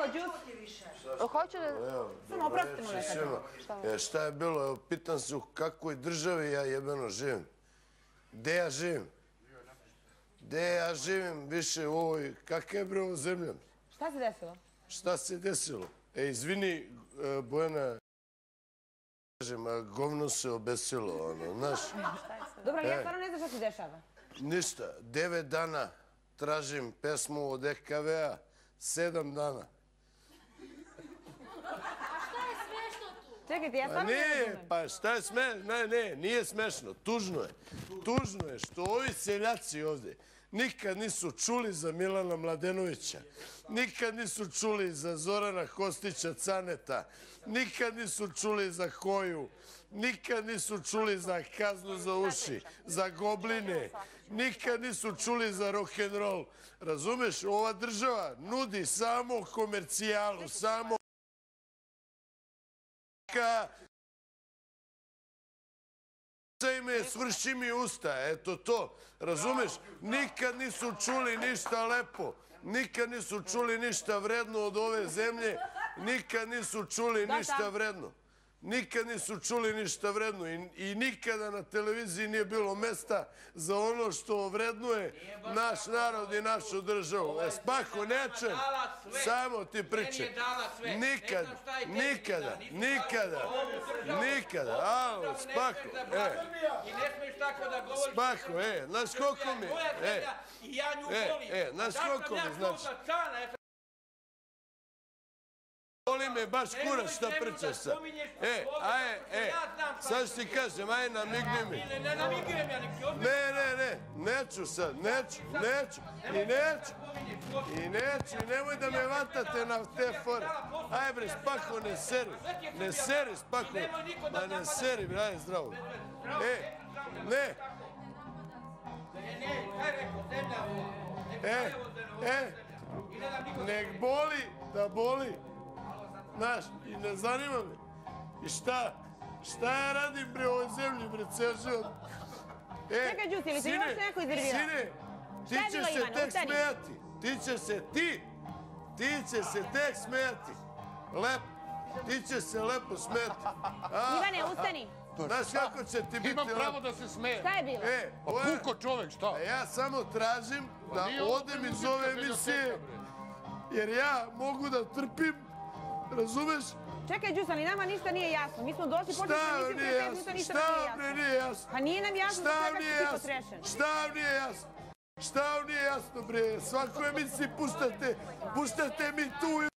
Evo, Đus. Hoću da... Samo oprostite mu nekako. Šta je bilo? Pitan se u kakvoj državi ja jebeno živim. Gde ja živim? Gde ja živim više u ovoj... Kakva je bre ovo zemlja? Šta se desilo? Šta se desilo? Izvini, Bojana, govno se obesilo, znaš. Dobro, ali ja stvarno ne znam šta se dešava. Ništa, 9 dana tražim pesmu od EKV-a, 7 dana. Čekajte, ja stvarno ne razumem. Pa šta je smešno? Ne, nije smešno, tužno je. Tužno je što ovi seljaci ovde nikad nisu čuli za Milana Mladenovića, nikad nisu čuli za Zorana Kostića Caneta, nikad nisu čuli za Koju, nikad nisu čuli za Kaznu za uši, za Gobline, nikad nisu čuli za rock'n'roll. Razumeš, ova država nudi samo komercijalu, samo ime, svrši mi usta, eto to, razumeš? Nikad nisu čuli ništa lepo, nikad nisu čuli ništa vredno od ove zemlje, nikad nisu čuli ništa vredno. Nikad nisu čuli ništa vredno i nikada na televiziji nije bilo mesta za ono što vrednuje naš narod i našu državu. Spako, nečem, samo ti pričam. Nikada, nikada, nikada, nikada. Alo, Spako, Spako, znaš koliko mi, znaš koliko mi, znači. Voli me baš kurac šta pričaš sad. Sad što ti kažem, aj namigni mi. Ne, neću sad, neću. I nemoj da me vatate na te fore. Aj bre, Spako, ne seri, Spako. Ma ne seri, bre, aj zdravo. Ne. Nek boli, da boli. Znaš, i ne zanima me. I šta ja radim bre u ovoj zemlji, bre, ceo život? Čekaj, Đus, ili se još neko iznervirao? Sine, ti ćeš se tek smejati. Ti ćeš se tek smejati. Lepo. Ti ćeš se lepo smejati. Ivane, ustani. Znaš kako će ti biti lepo? Imam pravo da se smejem. Šta je bilo? Pa puko čovek, šta? Ja samo tražim da odem iz ove emisije, jer ja mogu da trpim. Razumeš? Čekaj, Đus, ali nama ništa nije jasno. Mi smo došli, počeli smo emisiju pre 5 minuta, ništa nam nije jasno. Pa nije nam jasno da svega si ti potrešen. Šta vam nije jasno? Šta vam nije jasno, bre? Svaku emisiji puštate mi tu i...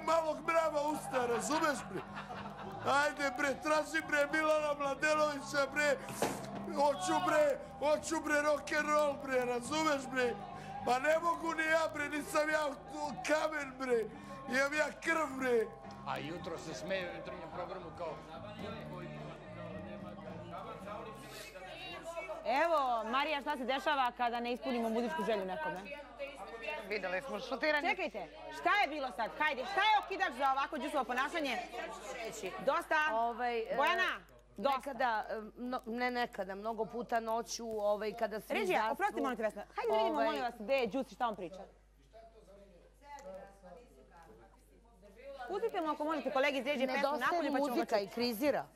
malog mrava usta, razumeš, bre? Ajde, bre, traži, bre, Milana Mladenovića, bre. Hoću, bre, rock'n'roll, bre, razumeš, bre? Pa ne mogu ni ja, bre, nisam ja kamen, bre. Imam ja krv, bre. A jutro se smeje u jutarnjem programu kao... Evo, Marija, šta se dešava kada ne ispunimo muzičku želju nekome? Videli smo šutiranje. Čekajte, šta je bilo sad? Hajde, šta je okidač za ovako Đusovo ponašanje? Dosta. Bojana? Nekada, mnogo puta noću, kada svi Ređija, zasnu... oprosti, molim te, Vesna. Hajde da vidimo, molim vas, gde je Đus i šta on priča. Pustite mu ako možete, kolegi iz Ređije, pesmu napolju, pa ćemo ga čuti. Nedostaje muzika i krizira.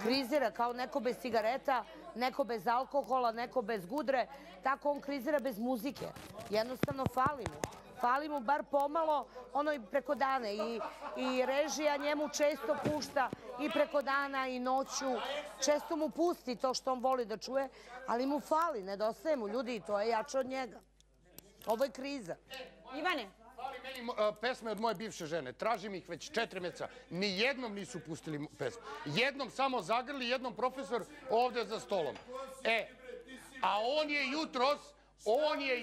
Krizira kao neko bez cigareta, neko bez alkohola, neko bez gudre. Tako on krizira bez muzike. Jednostavno fali mu. Fali mu bar pomalo, ono i preko dana. I režija njemu često pušta i preko dana i noću. Često mu pusti to što on voli da čuje, ali mu fali, nedostaje mu ljudi i to je jače od njega. Ovo je kriza. Ivane? Fali meni pesme od moje bivše žene. Tražim ih već 4 meseca. Nijednom nisu pustili pesmu. Jednom samo zagrli, jednom profesor ovde za stolom. A on je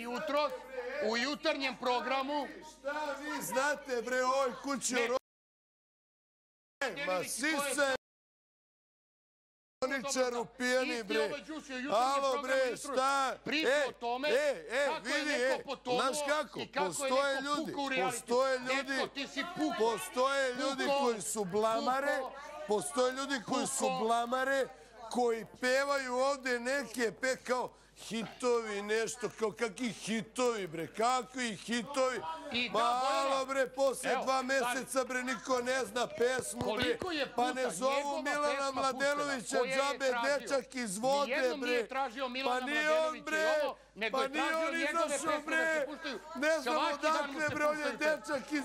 jutros u jutarnjem programu... Šta vi znate, bre, ovoj kući o rođenju? Ma sise! Oničaru pijeni, bre. Alo, bre, šta? Vidi, znaš kako? Postoje ljudi koji su blamare, koji pevaju ovde neke kao hitovi, nešto, kao kakvi hitovi, bre, kakvi hitovi. Malo, bre, poslije 2 meseca, bre, niko ne zna pesmu, bre, pa ne zovu Milana Mladenovića, džabe dečak iz vode, bre, pa nije on, bre, pa nije on izašao, bre, ne znam odakle, bre, on je dečak iz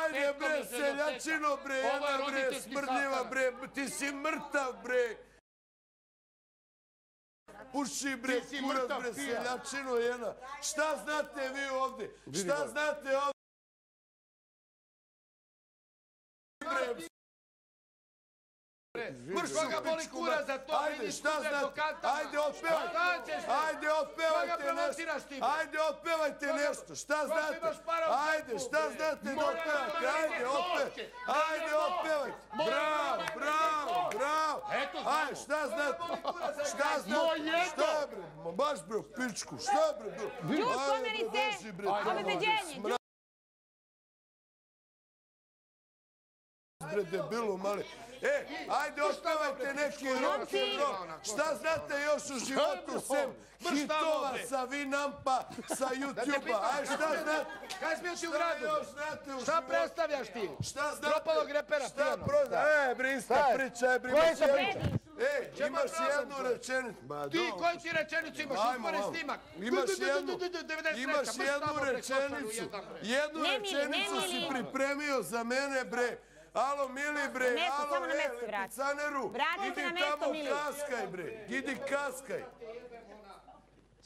ajde bre, seljačino bre, jedna bre, smrdljiva bre, ti si mrtav bre. Puši bre, kurac bre, seljačino jedna. Šta znate vi ovdje? Šta znate ovdje? Mrš, koga boli kura za to, vidiš kura do kantama. Ajde, otpevajte. Ajde, otpevajte nešto. Ajde, otpevajte nešto. Šta znate? Ajde, šta znate da otpevate? Ajde, otpevajte. Ajde, otpevajte. Bravo, bravo, bravo. Ajde, šta znate? Šta znate? Šta bre? Baš bre, pičku. Šta bre? Čut, spomenite, obedeđenje. Bre, debilu mali. Ajde, otpevajte neki rock and roll. Šta znate još u životu sem hitova sa Vinampa, sa YouTube-a? Ajde, šta znate? Kaj si bio ti u gradu? Šta Šta predstavljaš ti? Šta znate? Propalog repera, Šta pijano. proda? Brinsta priča, imaš jednu. Imaš jednu rečenicu. Ti, koju ti rečenicu imaš? Uspore snimak. Imaš jednu rečenicu. Jednu rečenicu si pripremio za mene, bre. Alo, Mili, bre, alo, Lipicaneru, idi tamo kaskaj, bre, idi kaskaj.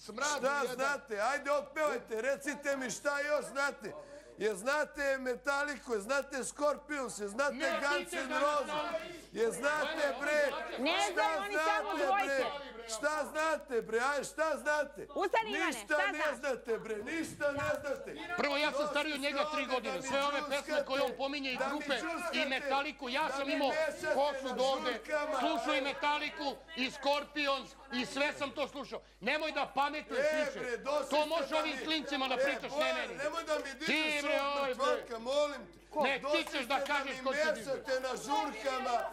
Šta znate? Ajde, otpevajte, recite mi šta još znate. Je znate Metaliku, je znate Scorpions, je znate Guns N' Roses, je znate, bre, šta znate, bre, šta znate, bre, ajde, šta znate? Ništa ne znate, bre, ništa ne znate. Prvo, ja sam stariji od njega 3 godine. Sve ove pesme koje on pominje i grupe i Metaliku, ja sam imao kosu do ovde, slušao i Metaliku i Scorpions i sve sam to slušao. Nemoj da pametuješ više. To može ovim klincima da pričaš, ne meni. Nemoj da mi dižeš ovog mrtvarka, molim te. Ne, ti ćeš da kažeš ko će dižeš. Da mi mešate na žurkama,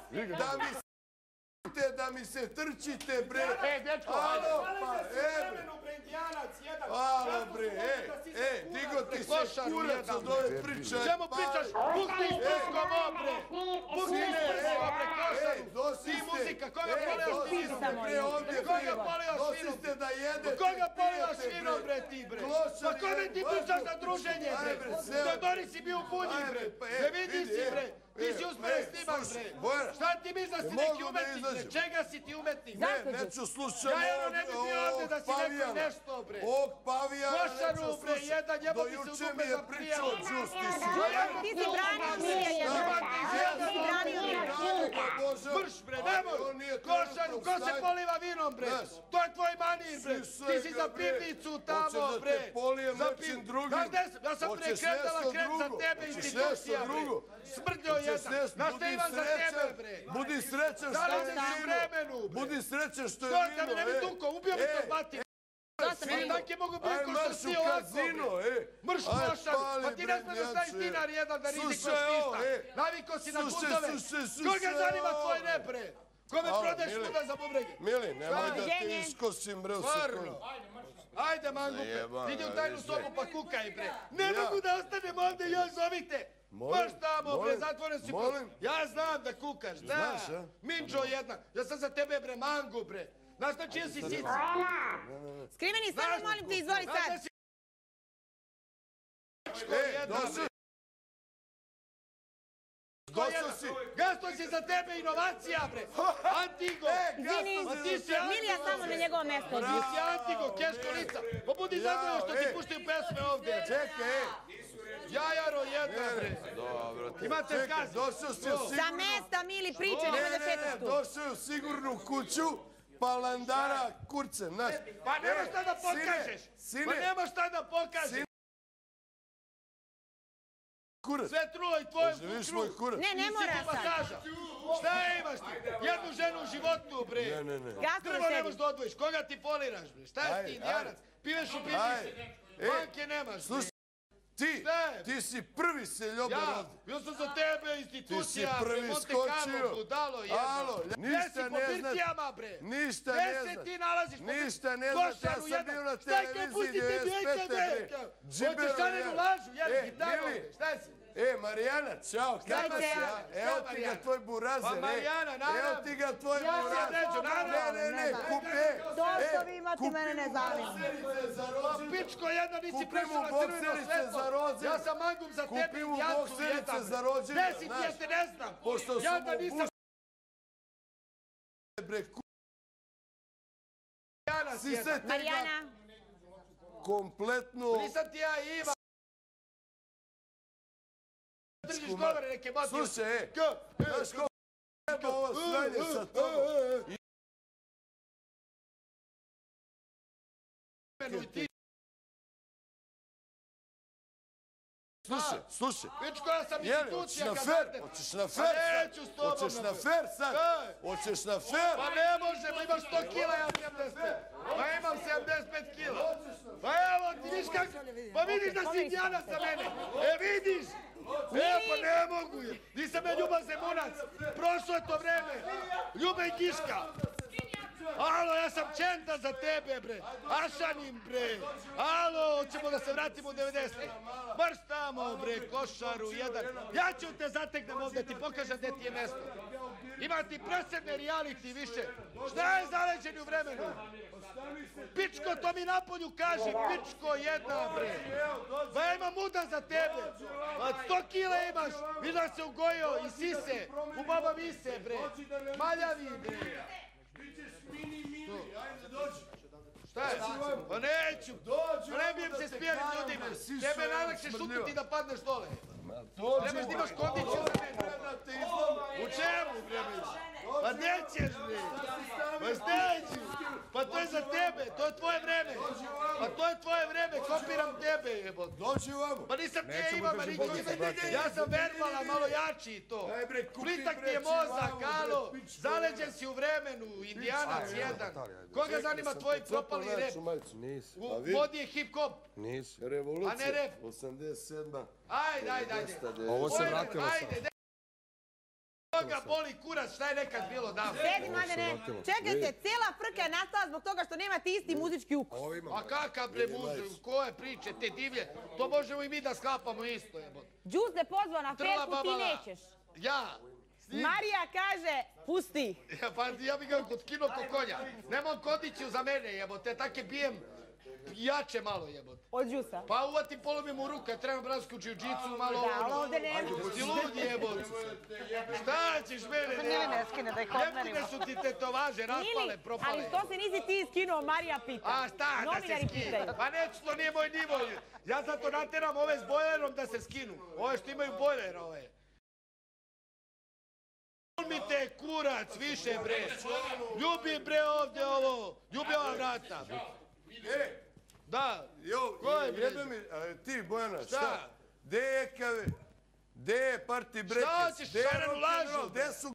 da mi se trčite, bre. Dečko, alo, pa, bre. Alo, bre, digo ti se kurac od ove priče. Čemu pričaš? Pukni s prskom obre! Pukni s prskom obre, košaru! Ti muzika, koga polio svinu? Koga polio svinu? Dosiste da jedete. Koga polio svinu, bre, ti, bre? Pa kome ti puštaš za druženje, bre? Dodori si bio u bunji, bre. Ne vidi si, bre. Ti si uspore snimak, bre. Šta ti misliš da si neki umetnik, bre? Čega si ti umetnik? Ne, neću slušati Ja ne bi bio ovdje da si neko nešto, bre. Ovog pavijana neću Košaru, bre, jedan jebati se u dupe za prijelo. Ti si branio Milija jedan. Ti si branio Milija. Mrš, bre, nemoj. Košaru, ko se poliva vinom, bre? To je tvoj manir, bre. Ti si za pivnicu tamo, bre. Hoćeš da te polijem nečim drugim. Ja sam prekretala kret za tebe institucija, bre. Smrdio jedan. Znaš šta imam za tebe, bre? Budi srećan što je vino. Budi srećan što je vino. Da mi ne bi duko, ubio mi to bati. Tak je mogu biti ko što si ovako, bre. Mrš Košaru, pa ti ne znaš da staviš dinar jedan da rizikoš ništa. Naviko si na kundove. Koga zanima tvoj ne, bre? Kome prodeš kuda za bubrege? Mili, nemoj da ti iskosim, bre, u sekundu. Ajde, mangu, bre. Idi u tajnu sobu pa kukaj, bre. Ne mogu da ostanem ovdje, još zovite. Baš tamo, bre, zatvoren si. Ja znam da kukaš, da. Minđo jedna. Ja sam za tebe, bre, mangu, bre. Znaš na čije si sici? Skriveni, samo molim te, izvoli sad. Gasto si za tebe inovacija, bre. Antigo. Milija samo na njegovo mesto. Ti si Antigo, keško lica. Pa budi zadovoljno što ti puštaju pesme ovdje. Čekaj, Jajaro jedna, bre. Dobro. Imate skaz. Došao si u sigurnu... Sa mesta, Mili, priče, nemoj da šetaš tu. Došao je u sigurnu kuću, palandara kurcem, znaš. Pa nemaš šta da pokažeš. Pa nemaš šta da pokažeš. Kurac. Sve trulo i tvoje kru. Ne, ne mora sad. Šta imaš ti? Jednu ženu u životu, bre. Ne. Prvo ne možeš da odvojiš. Koga ti poliraš, bre? Šta je ti, indijanac? Piveš u pivnici. Banke nemaš, bre. Ti si prvi seljobar ovdje. Bio sam za tebe institucija, Ti si prvi Monte Carlo, skočio. budalo jedno. Alo, ništa ne znaš. Ništa ne znaš. Gde se ti nalaziš? Ništa ne znaš, ja sam bio na televiziji 95. bre. Hoćeš šta ne ulažu, jel, gitaru, šta si? Marijana, čao, kako si? Evo ti ga tvoj burazer, Pa Marijana, naravno. Evo ti ga tvoj burazer. Ne, Došto vi imate, mene ne zanima. Pa pičko jedna, nisi prešao na crveno svetlo. Ja sam mangum za tebe, Kupi mu jancu bokserice jedan. za rođenje, Gde si ti, ja te ne znam. Pošto su Ja da nisam... Marijana. Kompletno... Nisam ti ja Iva. Držiš govore neke mati. Slušaj, znaš ko treba ovo sranje sa tobom? Slušaj. Pičko, ja sam institucija kad znate. Hoćeš na fer? Neću s tobom. Hoćeš na fer sad? Hoćeš na fer? Pa ne možemo, imaš 100 kila, ja 75. Pa imam 75 kila. Pa evo ti, viš kako? Pa vidiš da si indijanac za mene. Vidiš? Pa ne mogu. Nisam ja Ljuba Zemunac. Prošlo je to vreme. Ljuba i Kiška. Alo, ja sam Čenta za tebe, bre. Ašanim, bre. Alo, hoćemo da se vratimo u 90. Marš tamo, bre, košaru, jedan. Ja ću te zategnem ovdje, ti pokažem gdje ti je mjesto. Ima ti presredne reality više. Šta je zaleđeni u vremenu? Pičko, to mi napolju kaže. Pičko jedna, bre. Pa ja imam muda za tebe. 100 kila imaš. Vidiš se ugojio i sise. U baba vise, bre. Maljavi, bre. Šta je? Pa neću! Pa ne bijem se s pijanim ljudima! Tebe je najlakše šutiti da padneš dole! Trebaš da imaš kondiciju za mene! U čemu, brebiš? Pa gdje ćeš, bre? Pa gdje ću? Pa to je za tebe, to je tvoje vreme! Pa to je tvoje vreme, kopiram tebe, jebot! Dođi ovamo! Pa nisam ti Iva Marinković! Ja sam verbalan, malo jači i to! Plitak ti je mozak, alo! Zaleđen si u vremenu, indijanac jedan! Koga zanima tvoj propali rep? U vodi je hip-hop! Nisi. Revolucija. A ne rep. 87. Ajde. Ovo se vratilo sam. Ajde, toga boli kurac, šta je nekad bilo davno? Sedi, Mladene. Čekajte, cijela frka je nastala zbog toga što nemate isti muzički ukus. A kakav bre muzički, koje priče, te divlje? To možemo i mi da sklapamo isto, jebot. Džus te pozvao na ferku, ti nećeš. Ja. Marija kaže, pusti. Pa ja bih ga kod kino ko konja. Nemam kondiciju za mene, jebote, tako bijem jače malo, jebote. Od džusa? Pa uvatim, polomim u ruka, trebam bransku džiu-džicu, malo ovo. Da, ali ovdje nema. Ti ludi, jebote. Šta ćeš mene? Mili ne skine da ih odmerimo. Jebute su ti tetovaže, raspale, propale. Ali što se nisi ti skinuo, Marija pita. A šta da se skinu? Pa neću, to nije moj nivo. Ja zato nateram ove s bojlerom da se skinu. Ove što imaju bojler, ove. Mi te kurac više, bre. Ljubi, bre, ovdje ovo. Ljubi ova vrata. Da. Ko je, bre? Ti, Bojana, šta? Gde je kave? Gde je party breakers? Šta hoćeš, šarenu lažu? Gde su...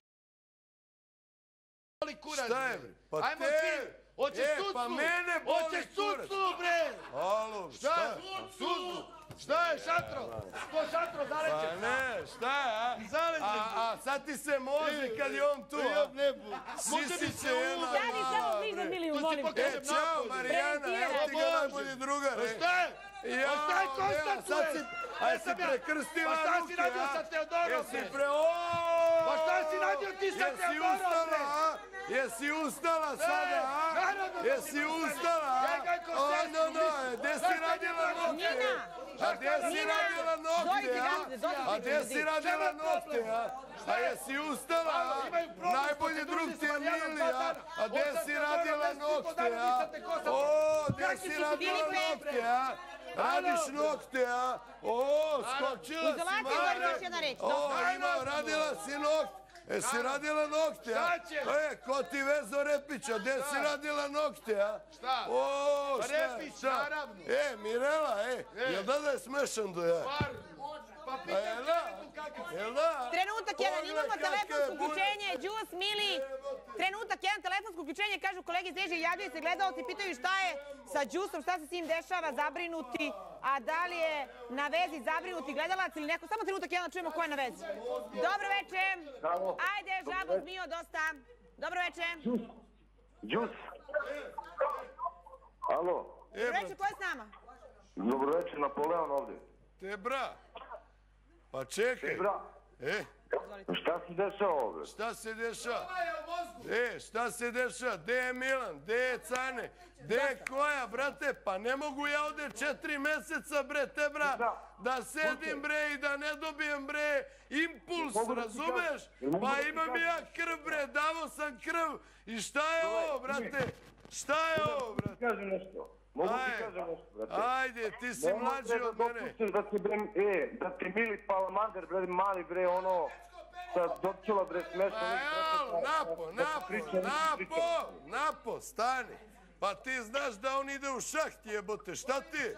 Boli kurac, Šta je, bre? bre? Ajmo svi. Hoćeš sucu? Pa mene boli Hoćeš kurac. sucu, bre? Alo, Šta je? Sucu. Šta je, šatro? Ko šatro zaleđen? Pa ne, šta je, a? Zaleđen. A sad ti se može kad je on tu, a? Sisi će jedna Stani samo blizu, Miliju, molim. Čao, Marijana, evo ti ga najbolji drugar. Šta je? A šta je konstatuje? Aj si prekrstila ruke, a? Pa šta si radio sa Teodorom, bre? Pa šta si radio ti sa Teodorom, bre? Jesi ustala sada, a? Jesi ustala, a? Gde si radila nokte? A gdje si radila nokte, a? A gdje si radila nokte, a? A jesi ustala, a? Najbolji drug ti je Mili, a? A gdje si radila nokte, a? O, gdje si radila nokte, a? Radiš nokte, a? O, skočila si, Mare. O, ima, radila si nokte. Jesi radila nokte, a? Ko ti vezo Repića, gdje si radila nokte, a? Šta? O, Pa Repić, naravno. Mirela, jel da je smešan do ja? Pa pitam te tu kakav. Trenutak jedan, imamo telefonsko uključenje, Džus, Mili. Trenutak jedan, telefonsko uključenje, kažu kolege iz režije, javljaju se gledalci, pitaju šta je sa Džusom, šta se s njim dešava, zabrinuti. a da li je na vezi zabrinuti gledalac ili neko. Samo trenutak, jedan čujemo ko je na vezi. Dobro veče. Ajde, žabo, zmijo, dosta. Dobro veče. Džus. Alo. Dobro veče, ko je s nama? Dobro veče, Napoleon ovdje. Te bra. Pa čekaj. Te bra. Šta se dešava ovdje? Šta se dešava? Šta se dešava? Gde je Milan? Gde je Cane? Gde je koja, brate? Pa ne mogu ja ovdje 4 meseca, bre, te bra, da sedim, bre, i da ne dobijem, bre, impuls, razumeš? Pa imam ja krv, bre, davo sam krv. I šta je ovo, brate? Šta je ovo, brate? Kažem nešto. Mogu ti kažem nešto, brate. Ajde, ti si mlađi od mene. Da ti Mili Palamander, bre, mali, bre, ono, sa Dorčula, bre, smešno. Napo, stani. Pa ti znaš da on ide u šaht, jebote, šta ti?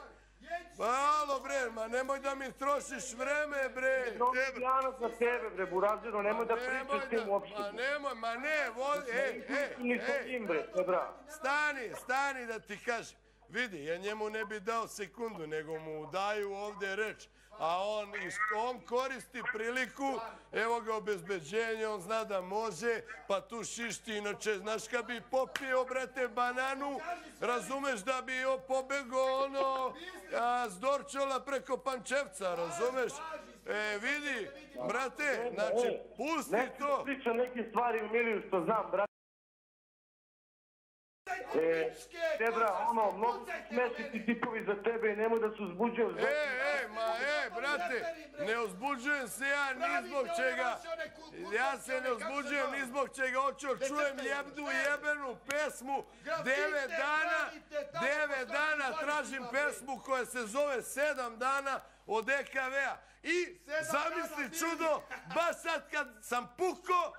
Pa alo, bre, ma nemoj da mi trošiš vreme, bre. Jano za tebe, bre, burazeru, nemoj da pričaš s tim uopšte. Ma ne, stani da ti kažem. Vidi, ja njemu ne bi dao sekundu, nego mu daju ovdje reč. A on koristi priliku, evo ga obezbeđenje, on zna da može, pa tu šišti, inače, znaš kad bi popio, brate, bananu, razumeš da bi pobegao ono, s Dorčola preko Pančevca, razumeš? Vidi, brate, znači, pusti to. Ne pričam neke stvari u Miliju što znam, brate. Tebra, ono, mnogo smešiti tipovi za tebe i nemoj da se uzbuđujem. Brate, ne uzbuđujem se ja ni zbog čega. Ja se ne uzbuđujem ni zbog čega. Hoću čujem jednu jebenu pesmu. 9 dana tražim pesmu koja se zove 7 dana od EKV-a. I zamisli čudo, baš sad kad sam pukao,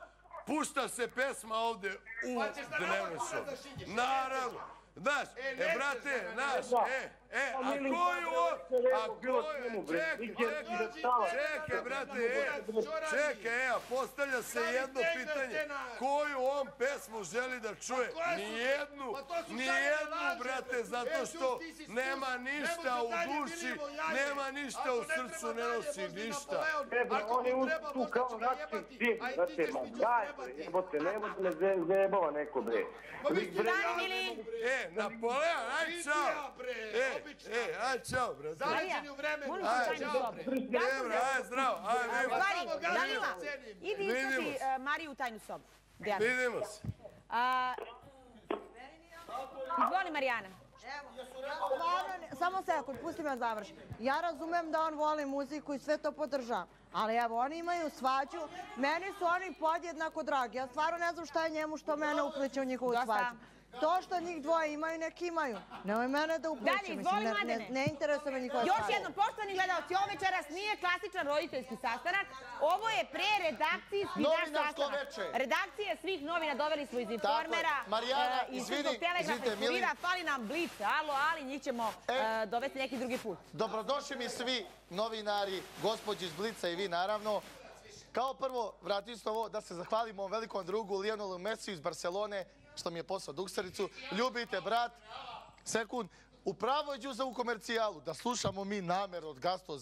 pušta se pesma ovdje u dnevnom show. Naravno. Znaš, brate, znaš, a koju čekaj, brate, čekaj, postavlja se jedno pitanje. Koju on pesmu želi da čuje? Nijednu, brate, zato što nema ništa u duši, nema ništa u srcu, ne nosi ništa. On je tu kao nakon tim, brate, ma daj, jebote, nemoj da me zajebava neko, bre. Napoleon, aj čao! Aj čao, brate. Zaleđeni u vremenu. Aj zdravo, aj Danila, idi ispati Mariju u tajnu sobu. Vidimo se. Izvoli, Marijana. Samo sekund, pusti me da završim. Ja razumem da on voli muziku i sve to podržavam. Ali evo, oni imaju svađu, meni su oni podjednako dragi. Ja stvarno ne znam šta je njemu što mene upliče u njihovu svađu. To što njih dvoje imaju, nek imaju. Nemoj mene da upliče, ne interesuje me njihova svađa. Još jednom, poštovani gledalci, ovo večeras nije klasičan roditeljski sastanak, ovo je pre-redakcijski naš sastanak. Redakcije svih novina doveli smo iz Informera, iz Srpskog telegrafa, iz Kurira, fali nam Blic, ali njih ćemo dovesti neki drugi put. Dobrodošli mi svi novinari, gospođi iz Blica i vi naravno. Kao prvo, vratim se ovo da se zahvalim ovom velikom drugu Lionelu Messiju iz Barcelone, što mi je poslao duksericu. Ljubite, brat. Sekund. Upravo je za u komercijalu da slušamo mi namer od Gasto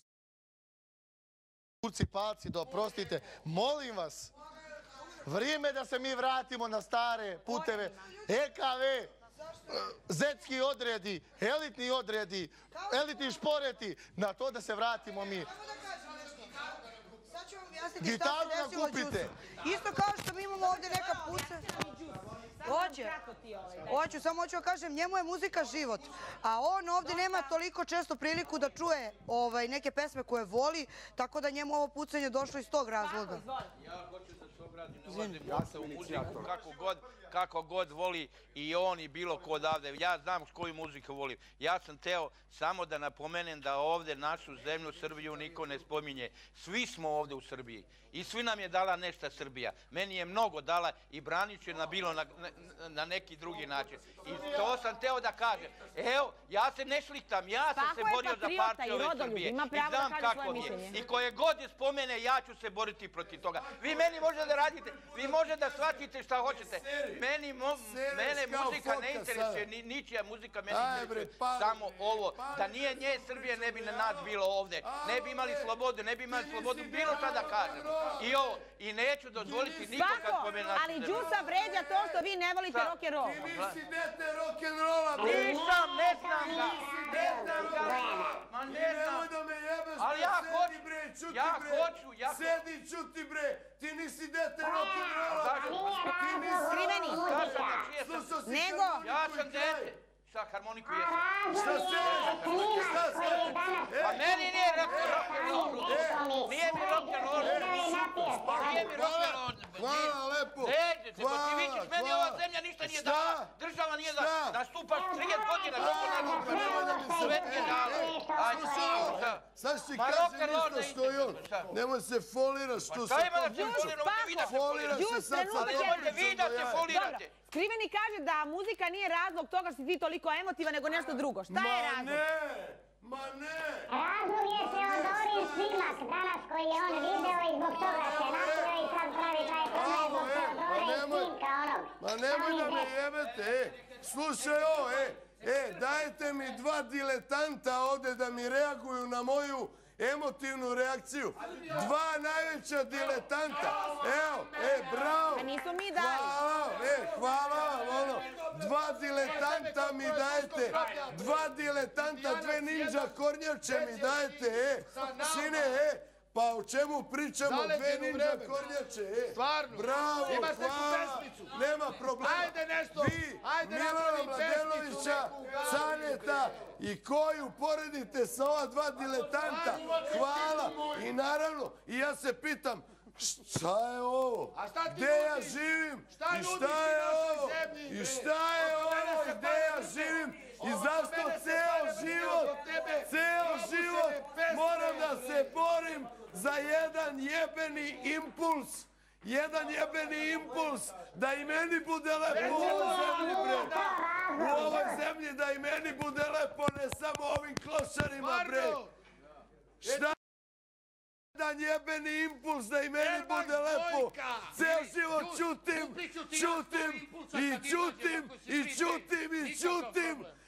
Kurci palci, da oprostite. Molim vas, vrijeme da se mi vratimo na stare puteve. EKV, zetski odredi, elitni odredi, elitni šporeti, na to da se vratimo mi. Gitaru nam kupite. Isto kao što mi imamo ovdje neka puca. Hoću, samo hoću da kažem, njemu je muzika život, a on ovdje nema toliko često priliku da čuje neke pesme koje voli, tako da njemu ovo pucanje došlo iz tog razloga. Ja hoću da se obradim, ne ulazim uopšte u muziku, kako god voli i on i bilo ko odavde. Ja znam koju muziku voli. Ja sam teo samo da napomenem da ovdje našu zemlju, Srbiju, niko ne spominje. Svi smo ovdje u Srbiji i svi nam je dala nešto Srbija. Meni je mnogo dala i branit ću je bilo na neki drugi način. I to sam teo da kažem. Evo, ja se ne šliktam, ja sam se borio za partiju ove Srbije. I znam kako je. I koje god je spomene, ja ću se boriti protiv toga. Vi meni možete da radite, vi možete da shvatite šta hoćete. Mene muzika ne interesuje, ničija muzika mene interesuje, samo ovo. Da nije nje, Srbije ne bi na nas bilo ovde. Ne bi imali slobodu, bilo šta da kažem. I ovo, i neću dozvoliti niko kad pomene naše ali Đusa vređa to što vi ne volite rock'n'roll. Ti nisi dete rock'n'rolla, bre. Nisam, ne znam ga. Ma ne znam. Nemoj da me jebeš, ali ja sedi bre, čuti bre. Sedi, čuti bre. Ti nisi dete rock'n'rolla. Skriveni. Nego. Ja sam dete. Šta, harmoniku jesam? Šta se? Pa meni nije rock'n'roll. Nije mi rock'n'roll. Hvala, lepo. Neđete, pa ti vidiš, meni ova zemlja ništa nije dala. Država nije dala. Nastupaš 30 godina, kako nastupaš? Sve ti je dala. Sad si kaži ništa što je on. Nemoj se foliraš što se to priča. Foliraš se sad sa to. Vi da se folirate. Skriveni kaže da muzika nije razlog toga što si ti toliko emotiva, nego nešto drugo. Šta je razlog? Ma ne! Razlog je Teodorin snimak danas koji je on video i zbog toga se napio i sad pravi taj zbog Teodorin snimka onog. Ma nemoj da me jebete, slušaj ovo, dajte mi dva diletanta ovde da mi reaguju na moju emotivnu reakciju. Dva najveća diletanta. Evo, bravo. A nisu mi dali. Hvala vam, dva diletanta mi dajete. Dva diletanta, dve ninja kornjače mi dajete, Sine, pa o čemu pričamo, dve ninja kornjače, Stvarno. Bravo, imaš neku hvala. pesmicu. Nema problema. Ajde nešto. Vi, Ajde Milana napravi pesmicu Mladenovića, neku. Caneta i koju poredite sa ova dva diletanta. Hvala. I naravno, i ja se pitam, šta je ovo? Gde ja živim? I šta je ovo? I šta je ovo? Gde ja živim? I zašto ceo život moram da se borim za jedan jebeni impuls? Jedan jebeni impuls da i meni bude lepo u ovoj zemlji, bre. U ovoj zemlji da i meni bude lepo, ne samo ovim klošarima, bre. Šta? Jedan jebeni impuls da i meni bude lepo. Ceo život čutim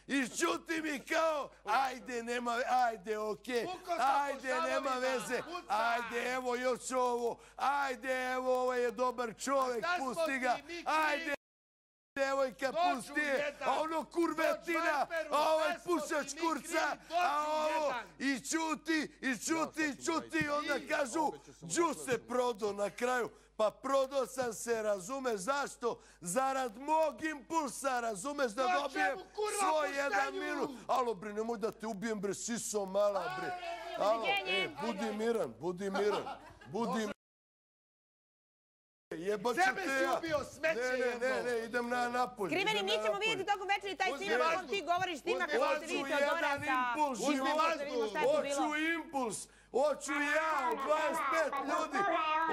i čutim i kao, ajde, okej, ajde, nema veze, ajde, evo još ovo, ajde, evo, ovo je dobar čovek, pusti ga, ajde, devojka, pusti je, a ono kurvetina, a ovaj pušač kurca, a ovo, i čuti, onda kažu, Đus se prodao na kraju. Pa prodao sam se, razumeš zašto? Zarad mog impulsa, razumeš da dobijem svoj 1 minut. Alo bre, nemoj da te ubijem bre, siso mala bre. Alo, budi miran. Jebaću te ja. Sebe si ubio, smeće. Ne, idem napolje. Skriveni, mi ćemo vidjeti tokom večeri taj snimak, kako ti govoriš snimak, kako se vidi Teodora sa... Hoću impuls. Hoću ja od 25 ljudi.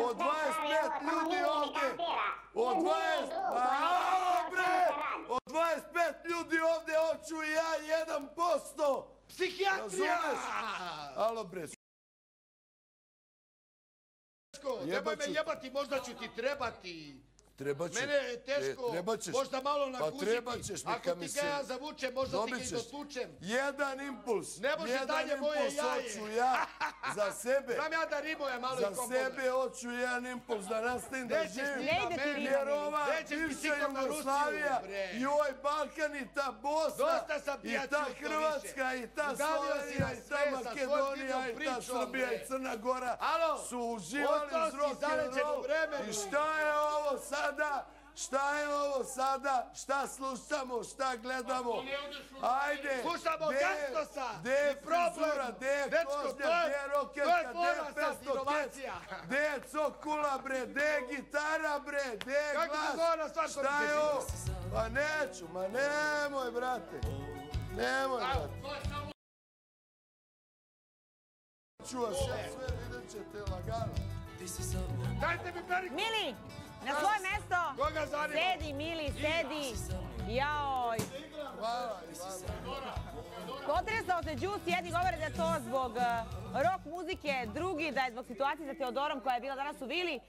Od 25 ljudi ovde. Od 25 ljudi ovde hoću ja 1%. Psihijatrija! Alo bre. Nemoj me jebati, možda ću ti trebati. Trebaće. Mene je teško, možda malo nakužiti. Ako ti ga ja zavučem, možda ti ga i dotvučem. Jedan impuls. Ne može dalje moje jaje. Hoću ja za sebe. Znam ja da rimujem malo i kompoza. Za sebe hoću jedan impuls da nastavim da živim. Jer ova bivša Jugoslavija i ovaj Balkan i ta Bosna i ta Hrvatska i ta Slovenija i ta Makedonija i ta Srbija i Crna Gora su uživali uz rock'n'roll. I šta je ovo sad? Šta je ovo sada? Šta slušamo? Šta gledamo? Ajde! Slušamo Gastosa! Gde je frizura? Gde je kožnja? Gde je rokerka? Gde je pestokec? Gde je cokula, bre? Gde je gitara, bre? Gde je glas? Šta je ovo? Pa neću, ma nemoj, brate. Nemoj, brate. Čuo sve, vidjet ćete lagano. Dajte mi periku! Mili! Na svoje mesto! Koga zanima? Sedi, Mili, sedi! Jaoj! Potresao se Đus, jedni govore da je to zbog rock muzike, drugi da je zbog situacije sa Teodorom koja je bila danas u vili.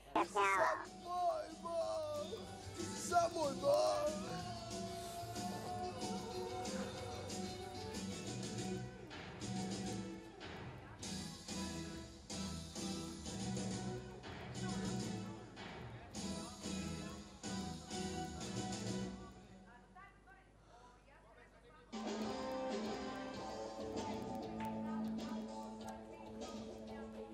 samo da...